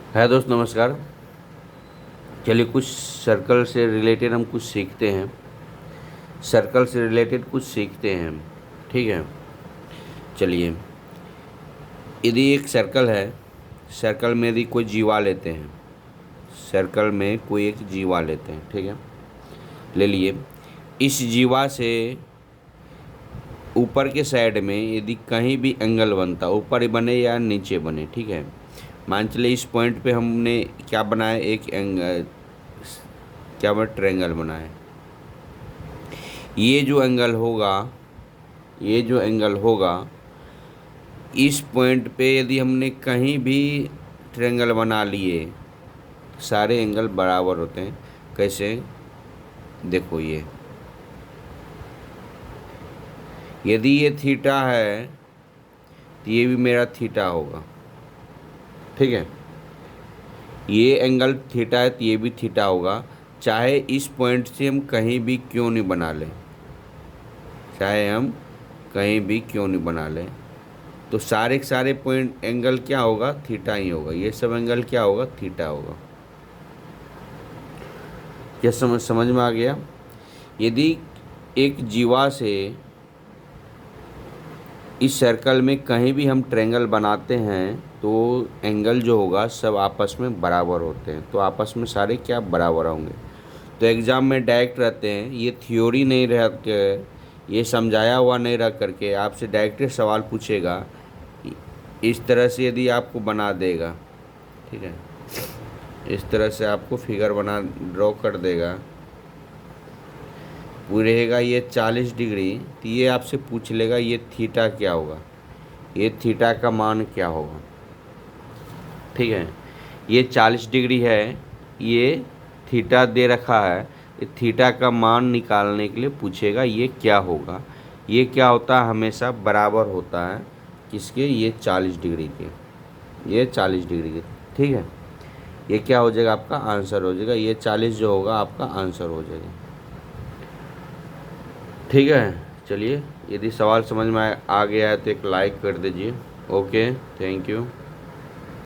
है दोस्त, नमस्कार। चलिए कुछ सर्कल से रिलेटेड हम कुछ सीखते हैं। सर्कल से रिलेटेड कुछ सीखते हैं, ठीक है। चलिए, यदि एक सर्कल है, सर्कल में यदि कोई जीवा लेते हैं, सर्कल में कोई एक जीवा लेते हैं, ठीक है, ले लिए। इस जीवा से ऊपर के साइड में यदि कहीं भी एंगल बनता, ऊपर ही बने या नीचे बने, ठीक है। मान चलिए इस पॉइंट पे हमने क्या बनाया, एक एंगल, क्या बना, ट्रायंगल बनाया। ये जो एंगल होगा, ये जो एंगल होगा, इस पॉइंट पे यदि हमने कहीं भी ट्रायंगल बना लिए, सारे एंगल बराबर होते हैं। कैसे? देखो, ये यदि ये थीटा है तो ये भी मेरा थीटा होगा, ठीक है। ये एंगल थीटा है तो ये भी थीटा होगा, चाहे इस पॉइंट से हम कहीं भी क्यों नहीं बना लें, चाहे हम कहीं भी क्यों नहीं बना लें, तो सारे के सारे पॉइंट एंगल क्या होगा, थीटा ही होगा। ये सब एंगल क्या होगा, थीटा होगा। क्या समझ में आ गया? यदि एक जीवा से इस सर्कल में कहीं भी हम ट्रायंगल बनाते हैं तो एंगल जो होगा सब आपस में बराबर होते हैं, तो आपस में सारे क्या बराबर होंगे। तो एग्ज़ाम में डायरेक्ट रहते हैं, ये थ्योरी नहीं रह के, ये समझाया हुआ नहीं रह करके आपसे डायरेक्ट सवाल पूछेगा। इस तरह से यदि आपको बना देगा, ठीक है, इस तरह से आपको फिगर बना ड्रॉ कर देगा, वो रहेगा ये 40 डिग्री, तो ये आपसे पूछ लेगा ये थीटा क्या होगा, ये थीटा का मान क्या होगा, ठीक है। ये 40 डिग्री है, ये थीटा दे रखा है, ये थीटा का मान निकालने के लिए पूछेगा ये क्या होगा। ये क्या होता है, हमेशा बराबर होता है किसके, ये 40 डिग्री के, ये 40 डिग्री के, ठीक है। ये क्या हो जाएगा, आपका आंसर हो जाएगा, ये 40 जो होगा आपका आंसर हो जाएगा, ठीक है। चलिए, यदि सवाल समझ में आ गया है तो एक लाइक कर दीजिए। Okay, thank you.